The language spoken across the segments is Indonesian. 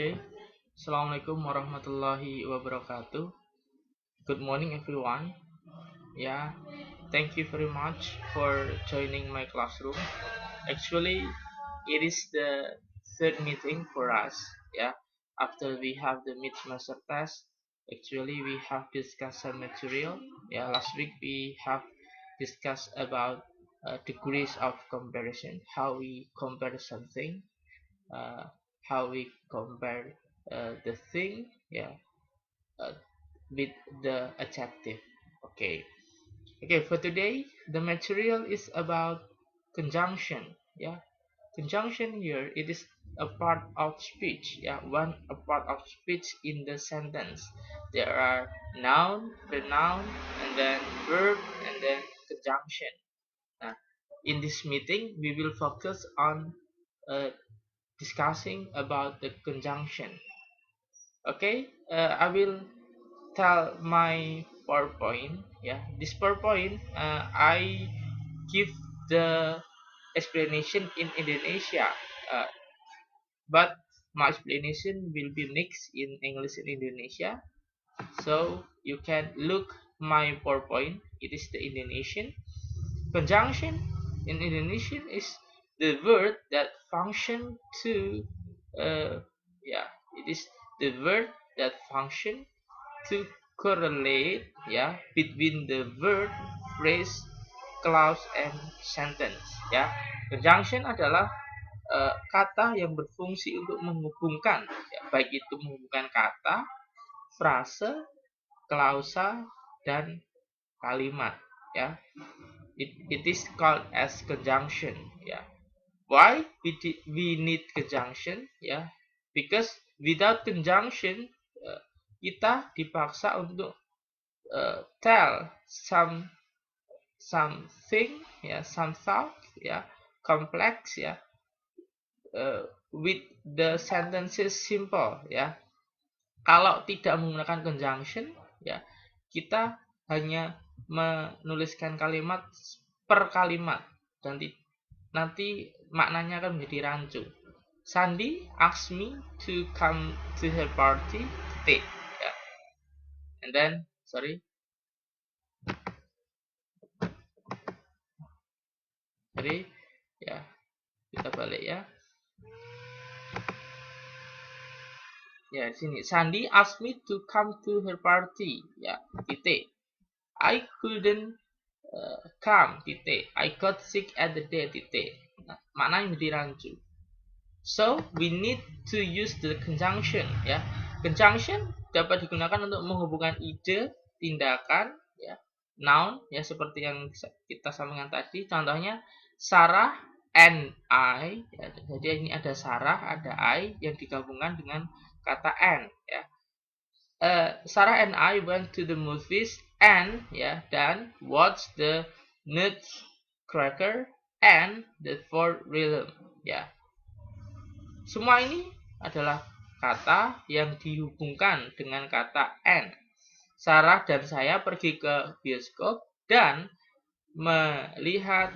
Okay. Assalamualaikum warahmatullahi wabarakatuh. Good morning, everyone. Yeah. Thank you very much for joining my classroom. Actually, it is the third meeting for us. Yeah. After we have the mid-semester test, actually we have discussed some material. Yeah. Last week we have discussed about degrees of comparison, how we compare something, uh, how we compare the thing, yeah, uh, with the adjective. Okay. Okay, for today the material is about conjunction. Yeah, conjunction here, it is a part of speech. Yeah, one a part of speech in the sentence. There are noun, pronoun, and then verb, and then conjunction. Now, in this meeting we will focus on uh, discussing about the conjunction. Okay, I will tell my PowerPoint. Yeah, this PowerPoint, I give the explanation in Indonesia, uh, but my explanation will be mixed in English and Indonesia. So you can look my PowerPoint. It is the Indonesian. Conjunction in Indonesian is the word that function to, yeah, it is the word that function to correlate, yeah, between the word, phrase, clause, and sentence. Ya, conjunction adalah kata yang berfungsi untuk menghubungkan, ya, baik itu menghubungkan kata, frase, klausa, dan kalimat. Ya, it is called as conjunction. Ya, why we need conjunction? Ya, because without conjunction, kita dipaksa untuk tell something, ya, some thought, ya, complex, ya, with the sentences simple. Ya, kalau tidak menggunakan conjunction, ya, kita hanya menuliskan kalimat per kalimat dan nanti maknanya akan menjadi rancu. Sandy asked me to come to her party today. Yeah. And then, sorry, ya, kita balik ya. Ya, di sini Sandy asked me to come to her party. Ya, titik. I couldn't come, titik. I got sick at the day, titik. Nah, maknanya menjadi rancu. So we need to use the conjunction. Ya, conjunction dapat digunakan untuk menghubungkan ide, tindakan, ya, noun, ya, seperti yang kita sambungkan tadi. Contohnya Sarah and I. Ya, jadi ini ada Sarah, ada I yang digabungkan dengan kata and. Ya, Sarah and I went to the movies and, ya, dan watch the Nutcracker and the Ford Rhythm. Ya, semua ini adalah kata yang dihubungkan dengan kata and. Sarah dan saya pergi ke bioskop dan melihat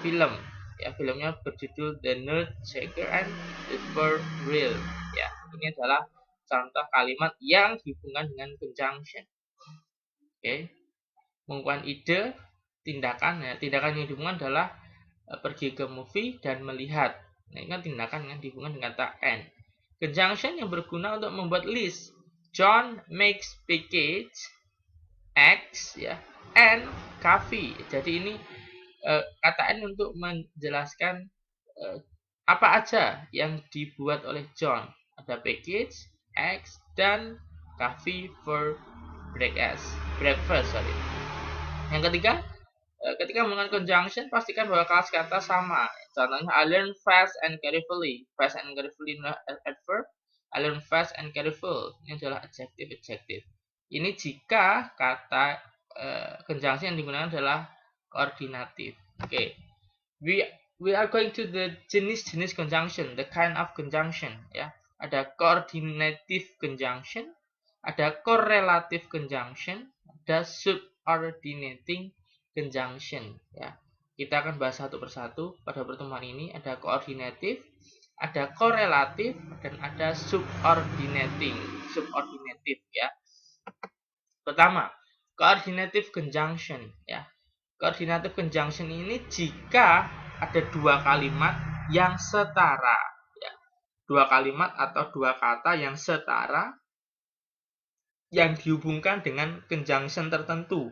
film. Ya, filmnya berjudul The Nutcracker and the Ford Rhythm. Ya, ini adalah contoh kalimat yang dihubungkan dengan conjunction. Oke, menghubungkan ide, tindakan. Ya, tindakan yang dihubungkan adalah pergi ke movie dan melihat. Nah, ini kan tindakan yang dihubungkan dengan kata and. Conjunction yang berguna untuk membuat list. John makes package eggs, ya, and coffee. Jadi ini kata and untuk menjelaskan apa aja yang dibuat oleh John. Ada package, eggs, dan coffee for breakfast. Sorry. Yang ketiga, ketika menggunakan conjunction, pastikan bahwa kelas kata sama. Contohnya, I learn fast and carefully. Fast and carefully adverb. I learn fast and careful. Ini adalah adjective. Ini jika kata conjunction yang digunakan adalah koordinatif. Okay. We are going to the jenis-jenis conjunction, the kind of conjunction. Ya, ada coordinative conjunction, ada correlative conjunction, ada subordinating conjunction. Ya, kita akan bahas satu persatu pada pertemuan ini. Ada coordinative, ada korelatif dan ada subordinative ya. Pertama, coordinative conjunction ya. Coordinative conjunction ini jika ada dua kalimat yang setara ya. Dua kalimat atau dua kata yang setara yang dihubungkan dengan conjunction tertentu.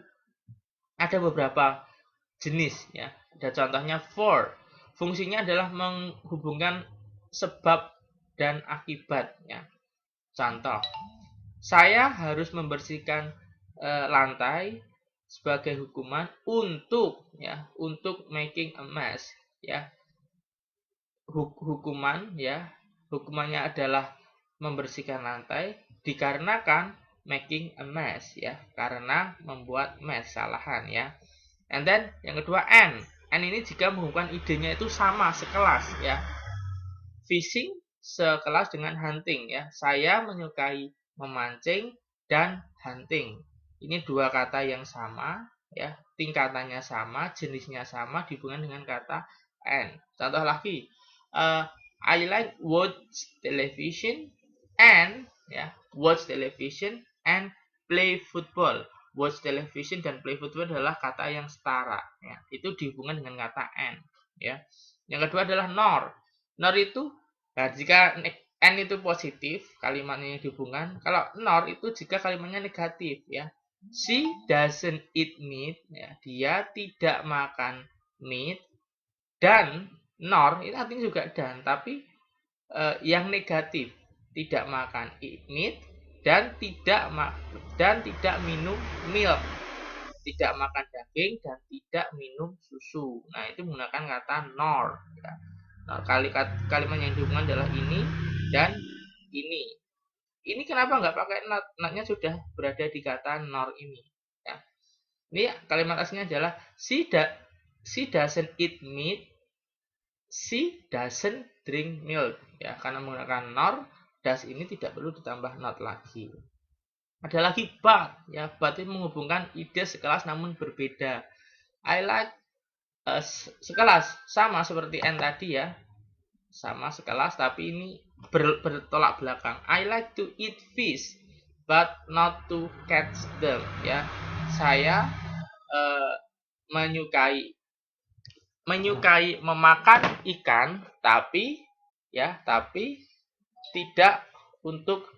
Ada beberapa jenis ya. Ada contohnya for. Fungsinya adalah menghubungkan sebab dan akibat ya. Contoh, saya harus membersihkan lantai sebagai hukuman untuk making a mess ya. Hukumannya adalah membersihkan lantai dikarenakan making a mess ya, karena membuat mess, kesalahan ya. And then yang kedua and ini jika menghubungkan idenya itu sama, sekelas ya. Fishing sekelas dengan hunting ya. Saya menyukai memancing dan hunting. Ini dua kata yang sama ya, tingkatannya sama, jenisnya sama, dihubungkan dengan kata and. Contoh lagi, I like watch television and play football. Watch television dan play football adalah kata yang setara ya. Itu dihubungkan dengan kata and ya. Yang kedua adalah nor. Nor itu jika n itu positif, kalimatnya yang dihubungkan. Kalau nor itu jika kalimatnya negatif ya. She doesn't eat meat ya. Dia tidak makan meat. Dan nor itu artinya juga dan, tapi yang negatif, tidak makan meat dan tidak minum milk, tidak makan daging dan tidak minum susu. Nah, itu menggunakan kata nor ya. Nah, kalimat yang dihubungkan adalah ini dan ini. Ini kenapa nggak pakai not? Notnya sudah berada di kata nor ini ya. Ini kalimat aslinya adalah she doesn't eat meat, she doesn't drink milk ya. Karena menggunakan nor, das ini tidak perlu ditambah not lagi. Ada lagi but ya. But itu menghubungkan ide sekelas namun berbeda. I like sekelas sama seperti n tadi ya. Sama sekelas tapi ini bertolak belakang. I like to eat fish but not to catch them ya. Saya menyukai memakan ikan tapi tidak untuk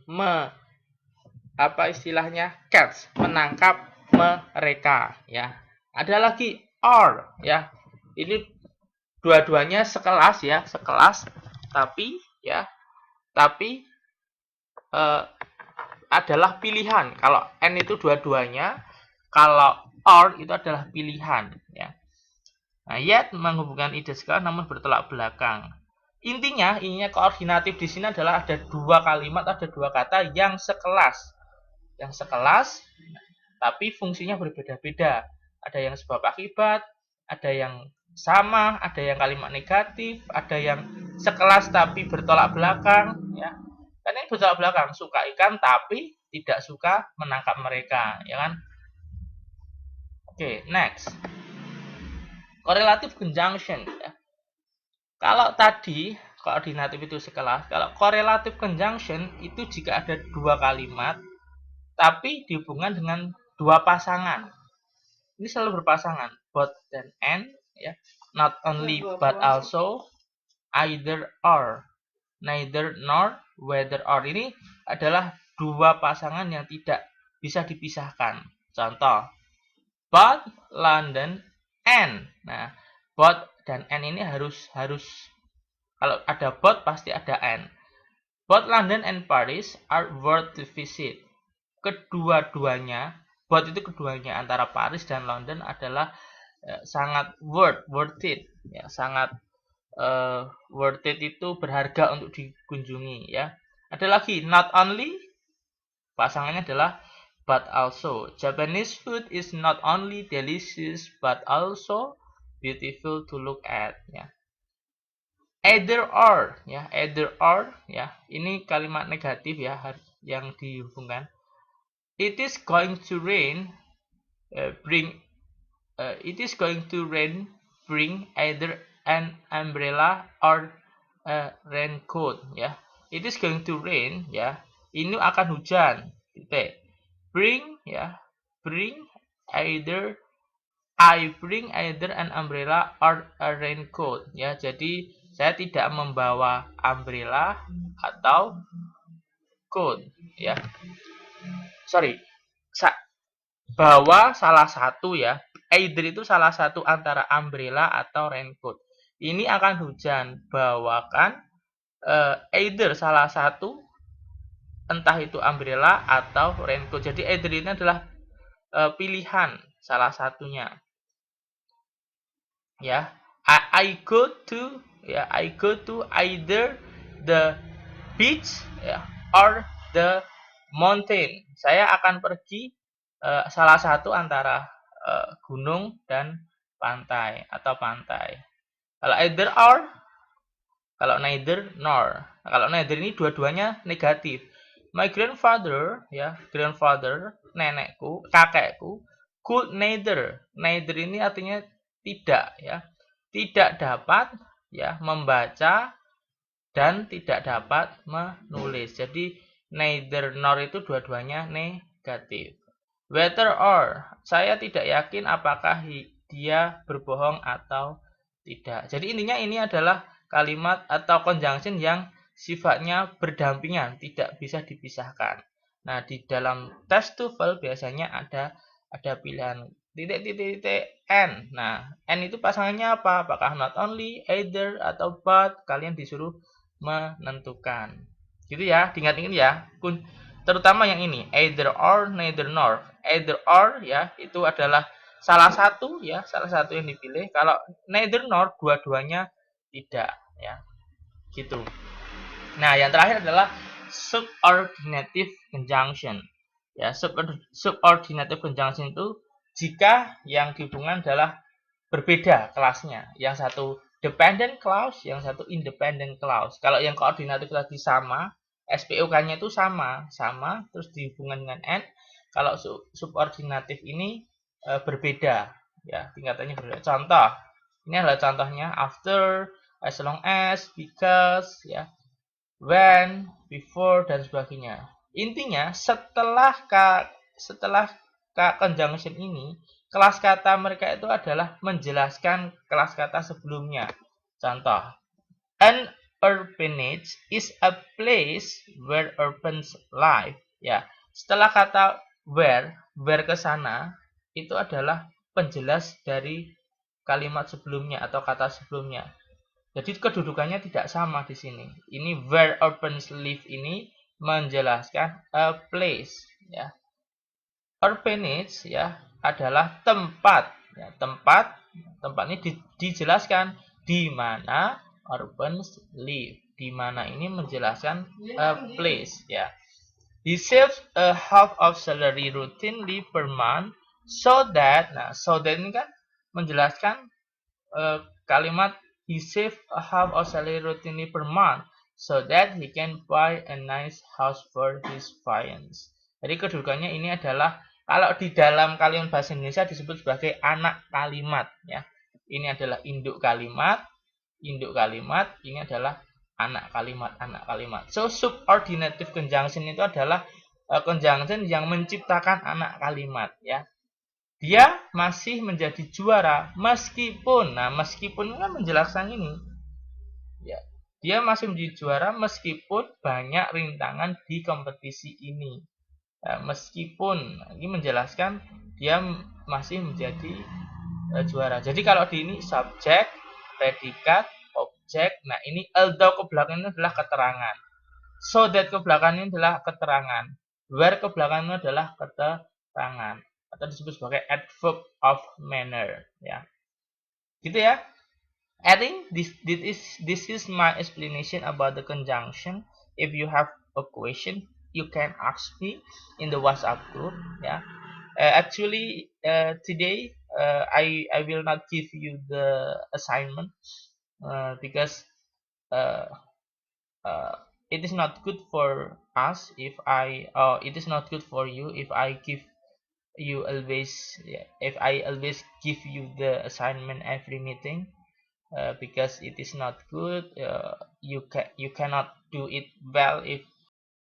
catch, menangkap mereka ya. Ada lagi are ya. Ini dua-duanya sekelas ya, tapi adalah pilihan. Kalau n itu dua-duanya, kalau are itu adalah pilihan ya. Nah, yet menghubungkan ide sekelas namun bertolak belakang. Intinya koordinatif di sini adalah ada dua kalimat, ada dua kata yang sekelas, tapi fungsinya berbeda-beda. Ada yang sebab akibat, ada yang sama, ada yang kalimat negatif, ada yang sekelas tapi bertolak belakang ya. Kan ini bertolak belakang, suka ikan tapi tidak suka menangkap mereka ya kan. Oke, next. Correlative conjunction ya. Kalau tadi koordinatif itu sekelas, kalau correlative conjunction itu jika ada dua kalimat tapi dihubungkan dengan dua pasangan. Ini selalu berpasangan, both dan and ya. Not only but also, either or, neither nor, whether or. Ini adalah dua pasangan yang tidak bisa dipisahkan. Contoh, both London and. Nah, both dan and ini harus kalau ada both pasti ada and. Both London and Paris are worth to visit. Kedua-duanya, both itu keduanya antara Paris dan London adalah sangat worth it ya, sangat worth it itu berharga untuk dikunjungi ya. Ada lagi not only, pasangannya adalah but also. Japanese food is not only delicious but also beautiful to look at ya. Either or ya, ini kalimat negatif ya yang dihubungkan. It is going to rain, bring either an umbrella or a raincoat, ya. It is going to rain, ya. Ini akan hujan, titik. Bring, ya. Bring either I bring either an umbrella or a raincoat, ya. Jadi saya tidak membawa umbrella atau coat, ya. Sorry, bawa salah satu, ya. Either itu salah satu antara umbrella atau raincoat. Ini akan hujan, bawakan either salah satu, entah itu umbrella atau raincoat. Jadi either ini adalah pilihan salah satunya, ya. I go to, ya, I go to either the beach, ya, or the mountain. Saya akan pergi salah satu antara gunung dan pantai atau pantai. Kalau either or, kalau neither nor. Nah, kalau neither ini dua-duanya negatif. My grandfather, ya, grandfather, nenekku, kakekku, could neither. Neither ini artinya tidak, ya. Tidak dapat, ya, membaca dan tidak dapat menulis. Jadi neither nor itu dua-duanya negatif. Whether or, saya tidak yakin apakah dia berbohong atau tidak. Jadi intinya ini adalah kalimat atau conjunction yang sifatnya berdampingan, tidak bisa dipisahkan. Nah, di dalam test TOEFL biasanya ada pilihan titik n. Nah, n itu pasangannya apa? Apakah not only, either, atau but? Kalian disuruh menentukan. Gitu ya, diingat-ingat ya. Terutama yang ini, either or, neither nor. Either or, ya, itu adalah salah satu, ya, salah satu yang dipilih. Kalau neither nor, dua-duanya tidak, ya. Gitu. Nah, yang terakhir adalah subordinative conjunction. Ya, subordinative conjunction itu jika yang dihubungkan adalah berbeda kelasnya. Yang satu dependent clause, yang satu independent clause. Kalau yang koordinatif tadi sama, SPOK-nya itu sama, terus dihubungkan dengan n. Kalau subordinatif ini berbeda, ya, tingkatannya berbeda. Contoh, ini adalah contohnya after, as long as, because, ya, when, before, dan sebagainya. Intinya setelah conjunction ini, kelas kata mereka itu adalah menjelaskan kelas kata sebelumnya. Contoh, an urbanage is a place where urbans live. Ya, setelah kata where ke sana itu adalah penjelas dari kalimat sebelumnya atau kata sebelumnya. Jadi kedudukannya tidak sama di sini. Ini where urbans live ini menjelaskan a place, ya. Urbanage, ya, adalah tempat, ya, tempat ini dijelaskan di mana urbans live. Di mana ini menjelaskan a place, ya. He saves a half of salary routinely per month so that, nah, so that ini kan menjelaskan kalimat he save a half of salary routinely per month so that he can buy a nice house for his parents. Jadi kedudukannya ini adalah kalau di dalam kalimat bahasa Indonesia disebut sebagai anak kalimat, ya. Ini adalah induk kalimat, ini adalah anak kalimat. So subordinative conjunction itu adalah conjunction yang menciptakan anak kalimat, ya. Dia masih menjadi juara meskipun, nah, meskipun kan menjelaskan ini, ya, dia masih menjadi juara meskipun banyak rintangan di kompetisi ini. Meskipun ini menjelaskan dia masih menjadi juara. Jadi kalau di ini subjek, predikat, objek. Nah, ini although ke belakangnya adalah keterangan. So that ke belakangnya adalah keterangan. Where ke belakangnya adalah keterangan atau disebut sebagai adverb of manner, ya. Gitu ya. I think this is my explanation about the conjunction. If you have a question, you can ask me in the WhatsApp group, ya. Actually, today I will not give you the assignment because it is not good for us if it is not good for you if I give you always, if I always give you the assignment every meeting. because it is not good. You cannot do it well if